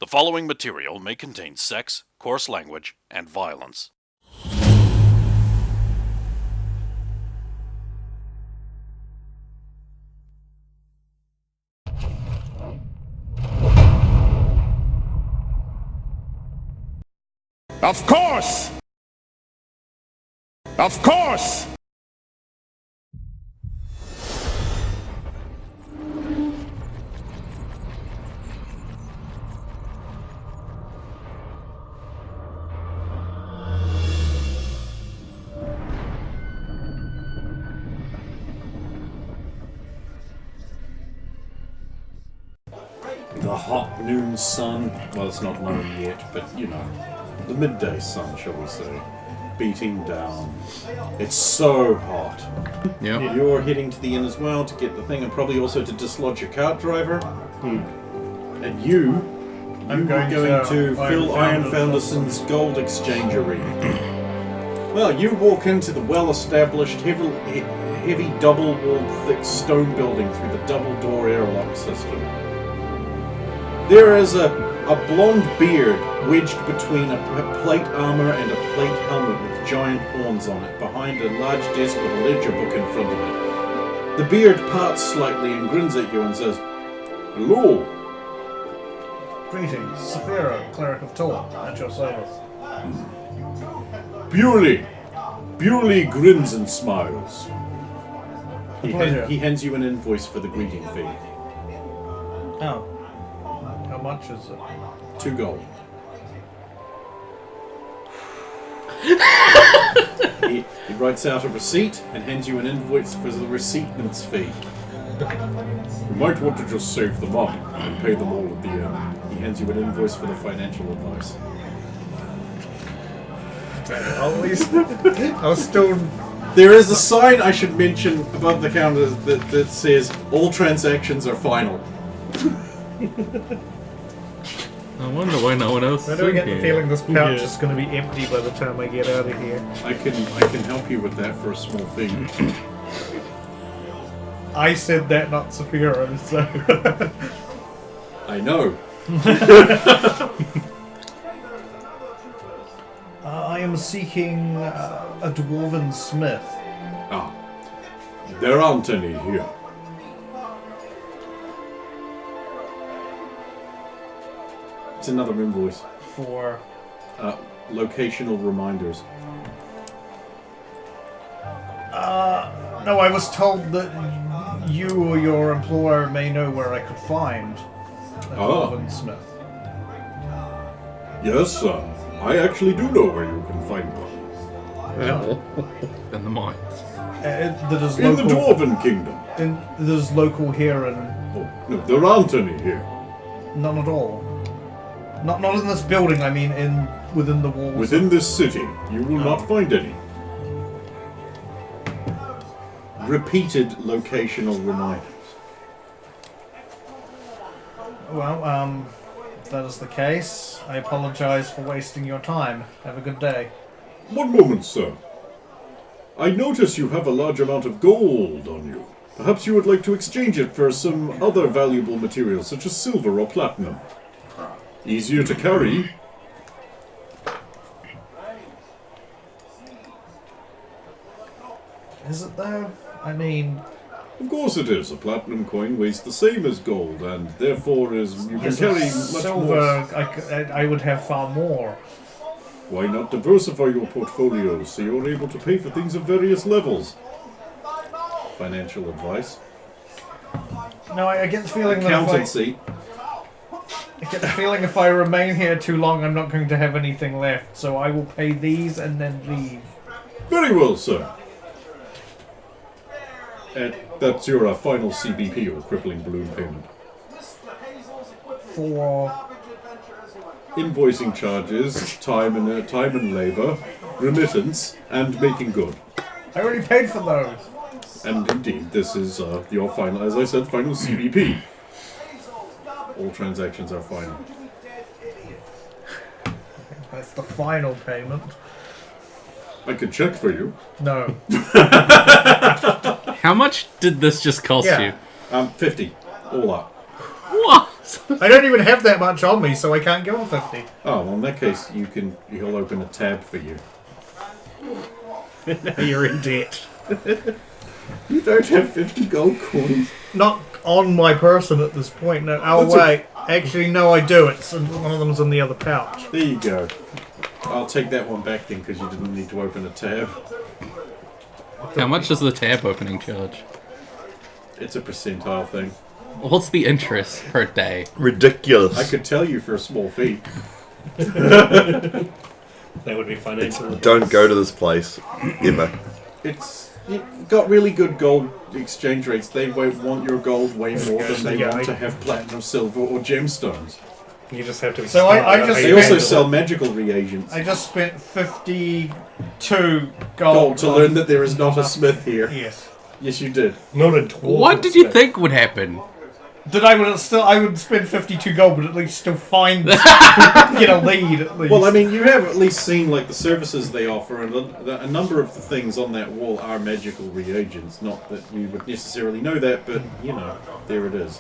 The following material may contain sex, coarse language, and violence. Of course! Of course! The hot noon sun, well, it's not noon yet, but you know, the midday sun, shall we say, beating down. It's so hot. Yeah. You're heading to the inn as well to get the thing, and probably also to dislodge your cart driver. And you were going to fill Iron Founderson's gold exchangery. Well, you walk into the well-established, heavy double-walled, thick stone building through the double-door airlock system. There is a blonde beard wedged between a plate armor and a plate helmet with giant horns on it, behind a large desk with a ledger book in front of it. The beard parts slightly and grins at you and says, "Hello." Greetings, Saphira, Cleric of Tor, at your service. Purely grins and smiles. Pleasure. He hands you an invoice for the greeting fee. Oh. How much is it? 2 gold. he writes out a receipt and hands you an invoice for the receiptment's fee. You might want to just save them up and pay them all at the end. He hands you an invoice for the financial advice. I was still... There is a sign I should mention above the counter that says, "All transactions are final." I wonder why no one else I is do in get the here. feeling this pouch is going to be empty by the time I get out of here. I can help you with that for a small fee. I said that, not Saphira, so... I know. I am seeking a dwarven smith. Ah, there aren't any here. It's another invoice. For... Locational reminders. No, I was told that you or your employer may know where I could find a dwarven smith. Yes, I actually do know where you can find one. In the mines. That is In the local... Dwarven Kingdom. That is local here and... Oh, no, there aren't any here. None at all. Not in this building, I mean within the walls. Within this city, you will not find any. Repeated locational reminders. Well, if that is the case, I apologize for wasting your time. Have a good day. One moment, sir. I notice you have a large amount of gold on you. Perhaps you would like to exchange it for some other valuable materials, such as silver or platinum. Easier to carry. Is it though? I mean... Of course it is. A platinum coin weighs the same as gold, and therefore you can carry much silver, more. I would have far more. Why not diversify your portfolio so you're able to pay for things of various levels? Financial advice. No, I get the feeling Accountancy. I get the feeling if I remain here too long, I'm not going to have anything left. So I will pay these and then leave. Very well, sir. And that's your final CBP, or crippling balloon payment. For... Invoicing charges, time and labour, remittance, and making good. I already paid for those. And indeed, this is your final, as I said, final CBP. All transactions are final. That's the final payment. I could check for you. No. How much did this just cost you? 50, all up. What? I don't even have that much on me, so I can't give him 50. Oh, well, in that case, he'll open a tab for you. You're in debt. You don't have 50 gold coins. Not on my person at this point. No. Oh, wait. Actually, no, I do. One of them's in the other pouch. There you go. I'll take that one back then, because you didn't need to open a tab. How much does the tab opening charge? It's a percentile thing. What's the interest per day? Ridiculous. I could tell you for a small fee. That would be financial. Don't go to this place. Ever. You've got really good gold exchange rates. They won't want your gold way more than they Yeah, want to have platinum, silver, or gemstones. You just have to be So smart I about just- how They you also handle sell it. magical reagents. I just spent 52 Gold gold to learn that there is not a smith here. Yes. Yes, you did. Not a dwarf. What did you think would happen? That I would spend 52 gold, but at least still find get a lead at least. Well, I mean, you have at least seen like the services they offer, and a number of the things on that wall are magical reagents. Not that we would necessarily know that, but you know, there it is.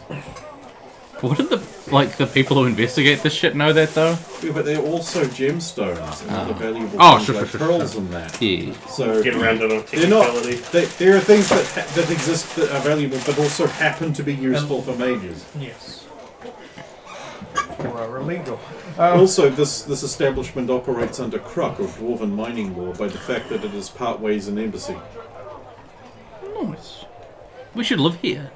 What did the people who investigate this shit know that though? Yeah, but they're also gemstones and other valuable Oh, things sure, like sure, pearls sure. and that. Yeah. So Get around it on they're not. technicality. There are things that exist that are valuable, but also happen to be useful for mages. yes. Or are illegal. Also, this establishment operates under Kruck, or Dwarven mining law, by the fact that it is part ways an embassy. Nice. We should live here.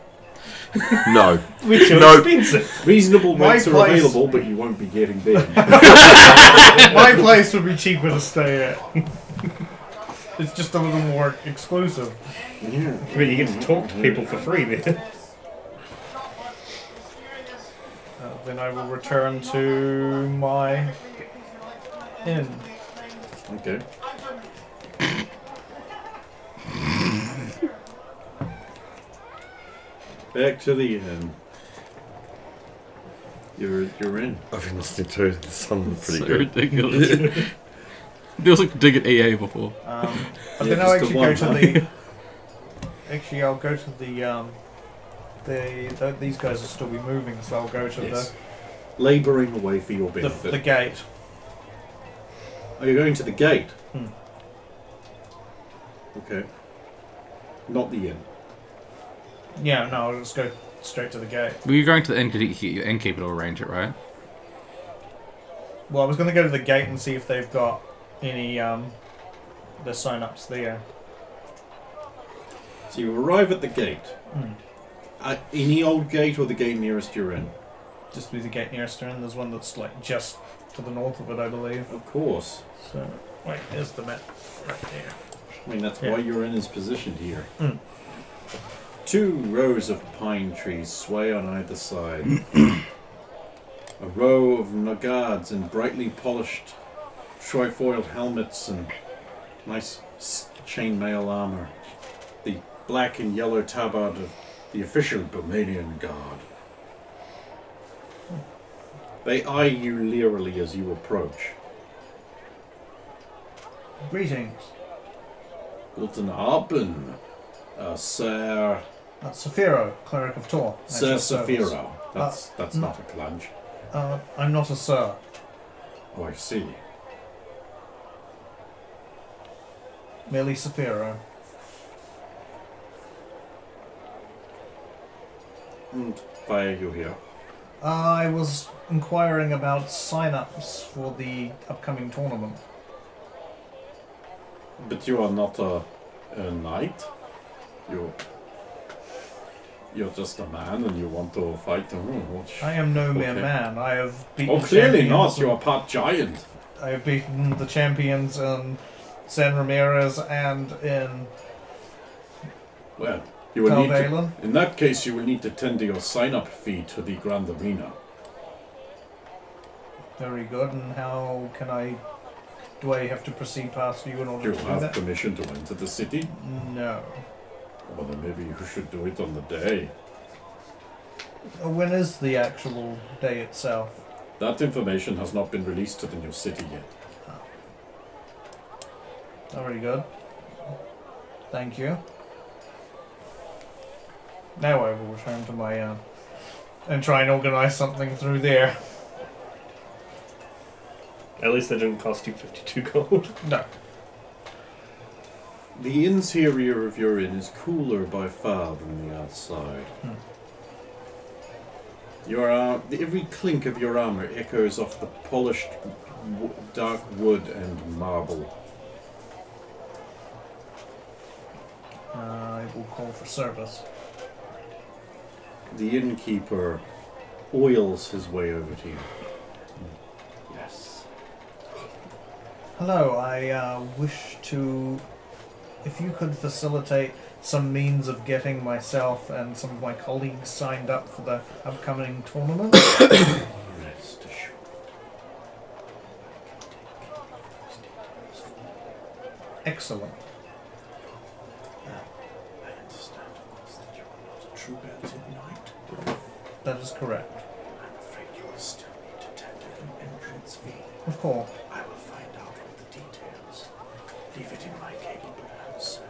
No. Which are No. expensive. Reasonable My rates are place- available, but you won't be getting them. My place would be cheaper to stay at. It's just a little more exclusive. Yeah. But you get to talk to people for free there. Then I will return to my inn. Okay. Back to the inn. You're in. I've been listening to it. It sounds pretty So good. ridiculous. Feels like dig at EA before. But Yeah, then I'll just actually the one, go to huh? the. Actually, I'll go to these guys will still be moving, so I'll go to Yes. Labouring away for your the benefit. gate. Are you going to the gate? Hmm. Okay. Not the inn. Yeah, no, I'll just go straight to the gate. Were you going to the inn to get your innkeeper to arrange it, right? Well, I was going to go to the gate and see if they've got any the sign-ups there. So you arrive at the gate. Any old gate or the gate nearest you're in? Just be the gate nearest her, and there's one that's like just to the north of it, I believe. Of course. So, wait, there's the map right there. I mean, that's Yeah. why your inn is positioned here. Mm. 2 rows of pine trees sway on either side. A row of nagads in brightly polished trifoiled helmets and nice chainmail armor. The black and yellow tabard of the official Bomanian Guard. They eye you leerily as you approach. Greetings. Guten Abend, Sir Saphiro, Cleric of Tor. at Sir your service. Saphiro. That's not a plunge. I'm not a sir. Oh, I see. Merely Saphiro. And why are you here? I was inquiring about sign-ups for the upcoming tournament. But you are not a knight. You're just a man, and you want to fight. I am no mere Okay. man. I have beaten. Oh, clearly champions not. You are part giant. I have beaten the champions in San Ramirez and in Well, you will need to, Calvalen. in that case, you will need to tender your sign-up fee to the Grand Arena. Very good. And how can I? Do I have to proceed past you in Do order you to do have that? permission to enter the city? No. Well, then maybe you should do it on the day. When is the actual day itself? That information has not been released to the new city yet. Very good. Thank you. Now I will return to my and try and organise something through there. At least they didn't cost you 52 gold. No. The interior of your inn is cooler by far than the outside. Every clink of your armor echoes off the polished dark wood and marble. I will call for service. The innkeeper oils his way over to you. Yes. Hello, I wish to... If you could facilitate some means of getting myself and some of my colleagues signed up for the upcoming tournament. Rest assured. Excellent. I understand, of course, that you are not a true belted knight. That is correct. I'm afraid you will still need to tender an entrance fee. Of course. I will find out all the details. Leave it in my capable hands, sir.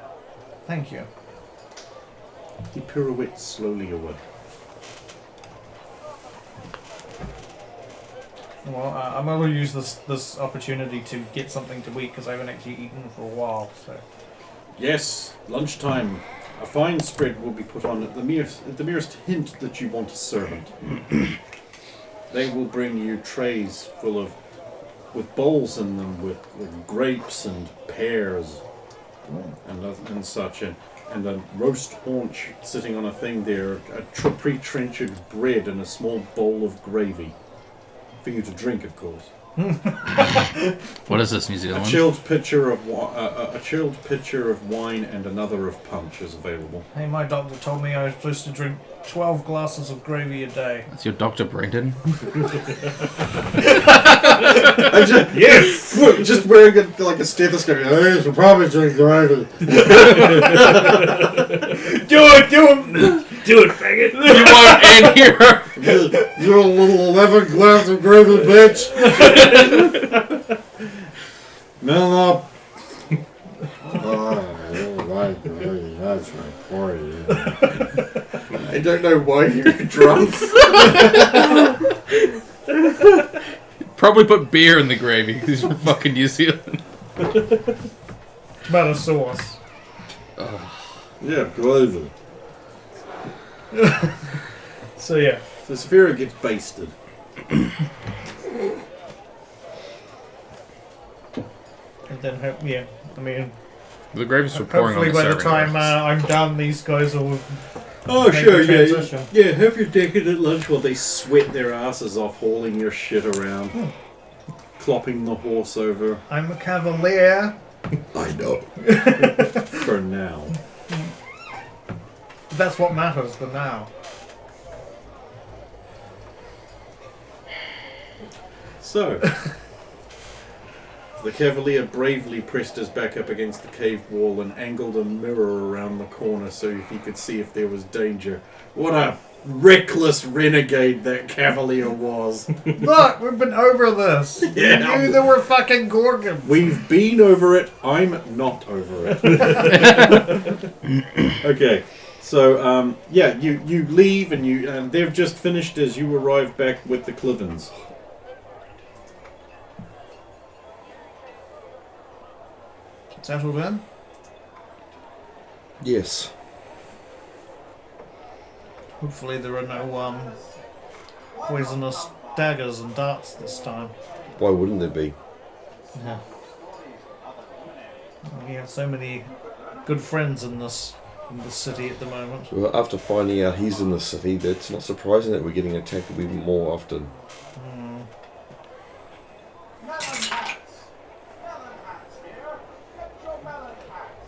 Thank you. He pirouettes slowly away. Well, I'm going to use this opportunity to get something to eat because I haven't actually eaten for a while. So. Yes, lunchtime. A fine spread will be put on at the merest hint that you want a servant. They will bring you trays full of, with bowls in them, with grapes and pears and such, and a roast haunch sitting on a thing there, a pre-trenchered bread and a small bowl of gravy. For you to drink, of course. What is this, New Zealand? A chilled pitcher of wine and another of punch is available. Hey, my doctor told me I was supposed to drink 12 glasses of gravy a day. That's your Dr. Brendan? Yes! Just wearing like a stethoscope. Yes, we'll probably drink gravy. Do it, faggot! You won't end here! You're a little 11 glass of gravy, bitch! No. That's right for you. I don't know why you're drunk. Probably put beer in the gravy because he's from fucking New Zealand. Tomato sauce. Yeah, gravy. So yeah. So Saphira gets basted. And then, I mean... The gravy's for pouring on hopefully the by the serving time glass. I'm done, these guys will... Oh, make sure, the yeah. transition. Yeah, have your decadent lunch while they sweat their asses off hauling your shit around. Clopping the horse over. I'm a cavalier. I know. For now. That's what matters for now. So, the cavalier bravely pressed his back up against the cave wall and angled a mirror around the corner so he could see if there was danger. What a reckless renegade that cavalier was. Look, we've been over this. Yeah. We knew there were fucking gorgons. We've been over it. I'm not over it. Okay. So, you leave and they've just finished as you arrive back with the Clivens. Settled in? Yes. Hopefully there are no poisonous daggers and darts this time. Why wouldn't there be? Yeah. We have so many good friends in this city at the moment. Well, after finding out he's in the city, it's not surprising that we're getting attacked even more often.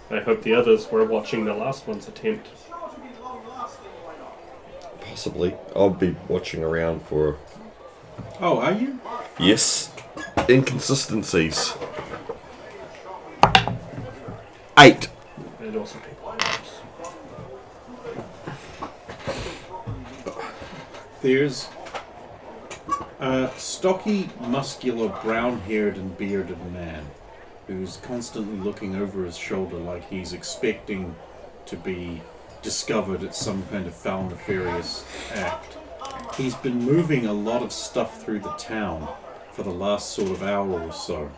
I hope the others were watching the last one's attempt. Possibly. I'll be watching around for... Oh, are you? Yes. Inconsistencies. 8. And also people. There's a stocky, muscular, brown-haired and bearded man who's constantly looking over his shoulder like he's expecting to be discovered at some kind of foul, nefarious act. He's been moving a lot of stuff through the town for the last sort of hour or so.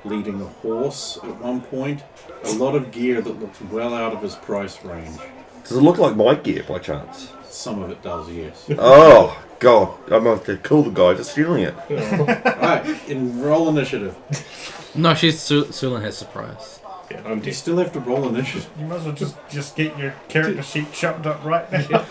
Leading a horse at one point. A lot of gear that looks well out of his price range. Does it look like my gear by chance? Some of it does, yes. Oh, God. I'm going to kill the guy for stealing it. Alright, roll initiative. No, Sulin has surprise. Yeah, I'm You dead. still have to roll initiative. You might as well just get your character sheet chopped up right now.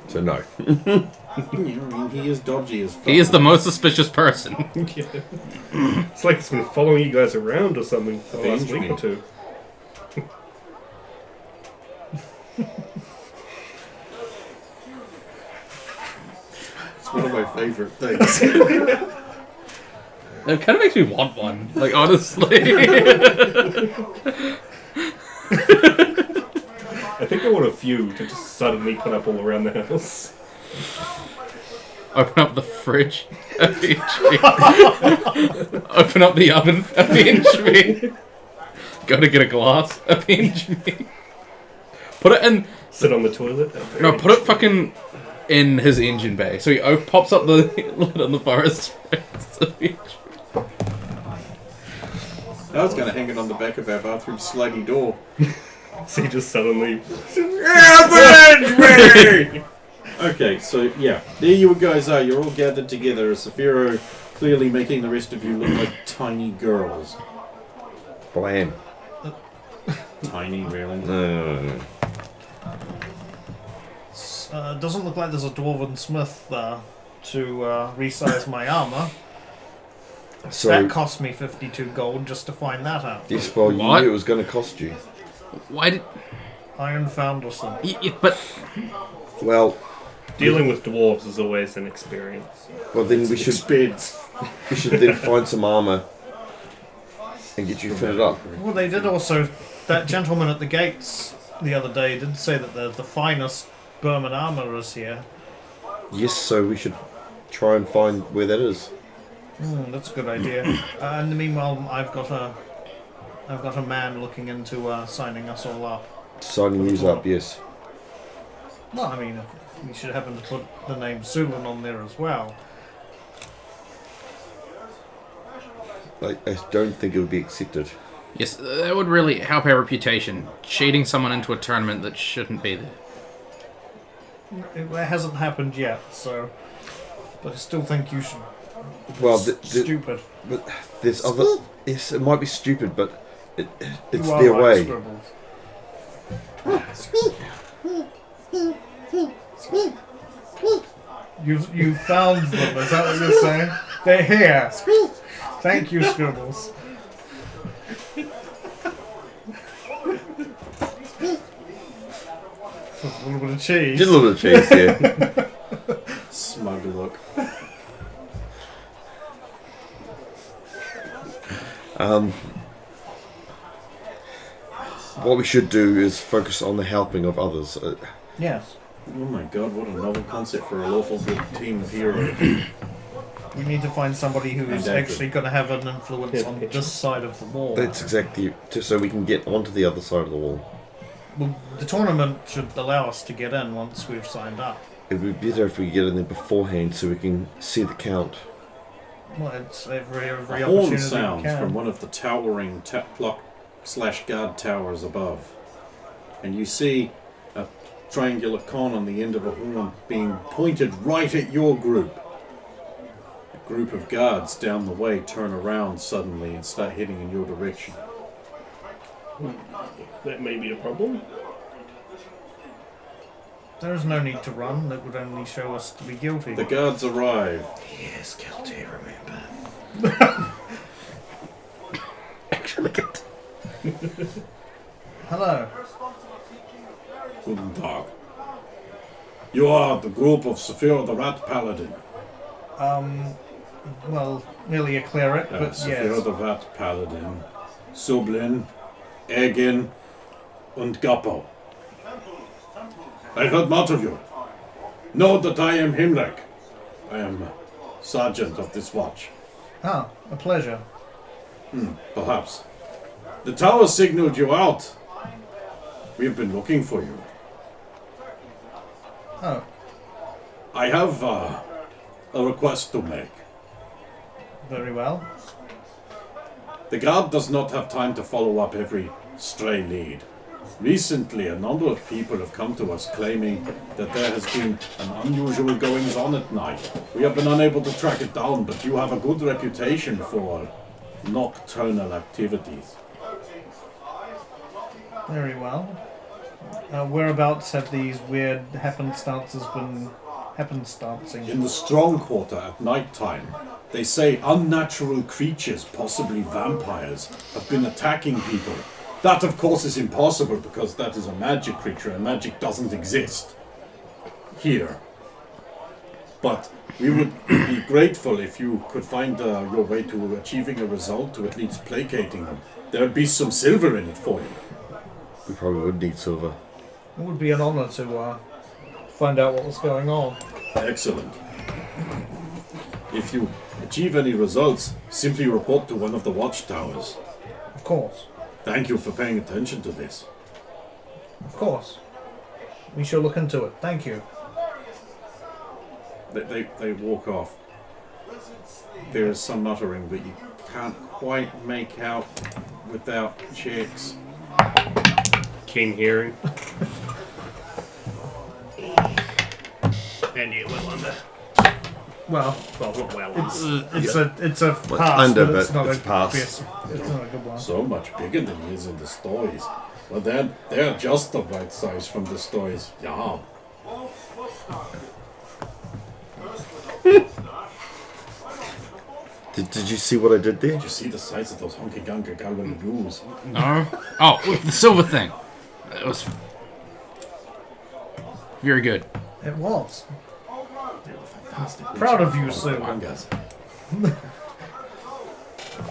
So no. I mean, he is dodgy as fuck. He is the most suspicious person. It's like it's been following you guys around or something for the last Avenge week me. or two. It's one of my favourite things. It kind of makes me want one. Like, honestly. I think I want a few to just suddenly put up all around the house. Open up the fridge. Avenge me. Open up the oven. Avenge me. Go to get a glass. Avenge me. Put it in. Sit on the toilet. No, put it fucking in his engine bay. So he pops up the lid on the forest. Avenge me. I was going to hang it on the back of our bathroom sliding door. So you just suddenly... Okay, so yeah, there you guys are. You're all gathered together. Saphiro clearly making the rest of you look like tiny girls. Blam. Tiny, really? No. Doesn't look like there's a dwarven smith to resize my armor. So, That cost me 52 gold just to find that out. yes, well, you What? knew it was going to cost you. Why did... Iron Founderson. But... Well, Dealing with dwarves is always an experience. then we should then find some armor and get you fitted up. Well, they did also... That gentleman at the gates the other day did say that the finest Burman armor is here. Yes, so we should try and find where that is. That's a good idea. In the meanwhile, I've got a man looking into signing us all up. Signing these up, yes. Well, I mean, we should happen to put the name Sulin on there as well. I don't think it would be accepted. Yes, that would really help our reputation. Cheating someone into a tournament that shouldn't be there. It hasn't happened yet, so... But I still think you should... Well, Stupid. but there's other... Yes, it might be stupid, but it's You are their right, way. Scribbles. You found them, is that what you're saying? They're here. Thank you, Scribbles. A little bit of cheese. Just a little bit of cheese here. Smug look. What we should do is focus on the helping of others. Yes. Oh my god, what a novel concept for a lawful good team of heroes. We need to find somebody who's Exactly. actually going to have an influence on this side of the wall. That's exactly just so we can get onto the other side of the wall. Well, the tournament should allow us to get in once we've signed up. It would be better if we get in there beforehand so we can see the count. Well, it's every A opportunity horn we sounds can. from one of the towering clock/guard towers above. And you see a triangular con on the end of a horn being pointed right at your group. A group of guards down the way turn around suddenly and start heading in your direction. That may be a problem. There is no need to run. That would only show us to be guilty. The guards arrive. He is guilty, remember. Actually, get. Hello. Guten Tag. You are the group of Saphir the Rat Paladin. Well, merely a cleric, but Saphir yes. the Rat Paladin. Sublin, Egin, and Gappo. I've heard much of you. Know that I am Himrek. I am sergeant of this watch. Ah, a pleasure. Perhaps. The tower signaled you out. We've been looking for you. Oh, I have a request to make. very well. The guard does not have time to follow up every stray lead. Recently, a number of people have come to us claiming that there has been an unusual goings-on at night. We have been unable to track it down, but you have a good reputation for nocturnal activities. Very well. Whereabouts have these weird happenstances been happenstancing? In the Strong Quarter at night time, they say unnatural creatures, possibly vampires, have been attacking people. That, of course, is impossible because that is a magic creature and magic doesn't exist here. But we would be grateful if you could find your way to achieving a result, to at least placating them. There would be some silver in it for you. We probably would need silver. It would be an honour to find out what was going on. Excellent. If you achieve any results, simply report to one of the watchtowers. Of course. Thank you for paying attention to this. Of course. We shall look into it. Thank you. They walk off. There is some muttering, but you can't quite make out without checks. Keen hearing. And you well under. Well, Well, not well under. it's a Well, pass, under, but it's but not it's a pass. yes, it's not a good one. So much bigger than he is in the stories. Well, they're just the right size from the stories. Yeah. Did you see what I did there? Did you see the size of those honky gunka galvan blues? No. Oh, with the silver thing. It was very good. It was. They were fantastic. Proud of you, Sue. Mangas.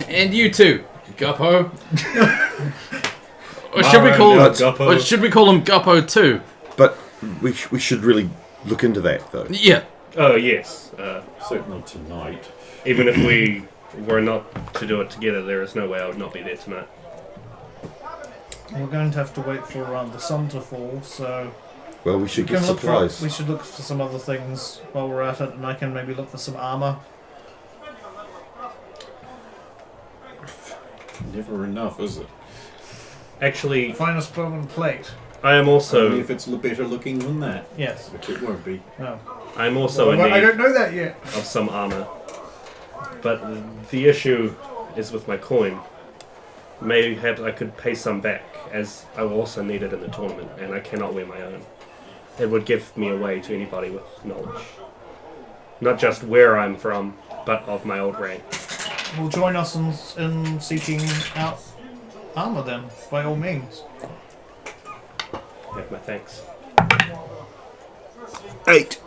And you too, Guppo. Or should we call him Guppo. Or should we call him Guppo too? But we should really look into that, though. Yeah. Oh, yes. Certainly tonight. Even if we were not to do it together, there is no way I would not be there tonight. We're going to have to wait for the sun to fall, so Well, we should get look supplies. we should look for some other things while we're at it, and I can maybe look for some armor. Never enough, is it? Actually, Finest bow and plate. I am Only also if it's better looking than that, Yes. which it won't be. No. I'm also in Well, I need don't know that yet. of some armor. But the issue is with my coin. Maybe I could pay some back, as I will also need it in the tournament, and I cannot wear my own. It would give me away to anybody with knowledge. Not just where I'm from, but of my old rank. Well, join us in seeking out armor then, by all means. Have my thanks. 8.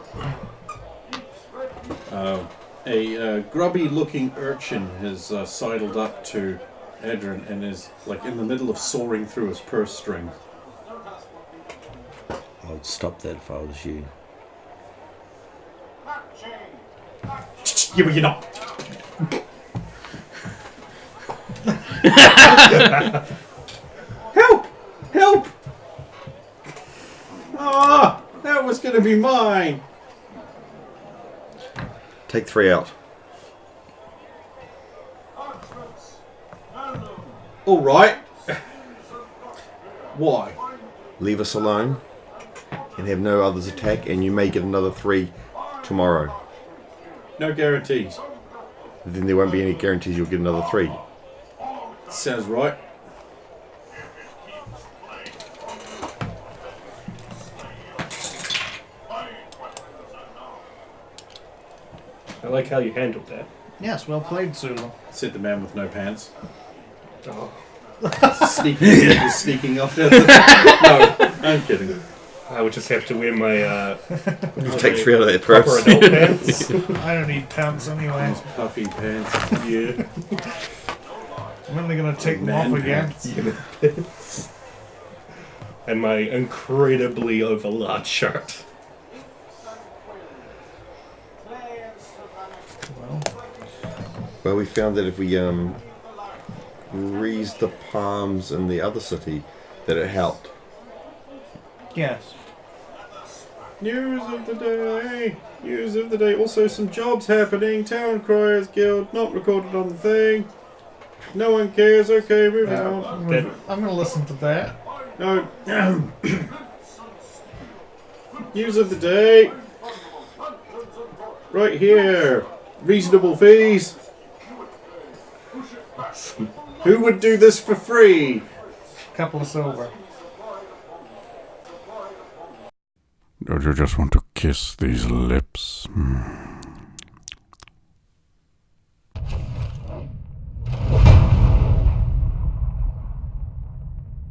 A grubby-looking urchin has sidled up to Edrin and is like in the middle of soaring through his purse strings. I'd stop that if I was you. Yeah, but you're not. Help! Help! Ah, that was going to be mine. Take 3 out. All right. Why? Leave us alone and have no others attack, and you may get another 3 tomorrow. No guarantees. Then there won't be any guarantees you'll get another 3. Sounds right. I like how you handled that. Yes, well played, Zulu. Said the man with no pants. Oh. Sneaking off. No, I'm kidding. I would just have to wear my You take 3 out of that proper purse. adult pants. I don't need pants anyway. Those puffy pants. Yeah. I'm only going to take them Man off again. pants. And my incredibly overlarge shirt. Well, we found that if we greased the palms in the other city, that it helped. Yes. News of the day. News of the day. Also some jobs happening. Town Criers Guild. Not recorded on the thing. No one cares. Okay, moving on. I'm going to listen to that. No. News of the day. Right here. Reasonable fees. Who would do this for free? Couple of silver. Don't you just want to kiss these lips?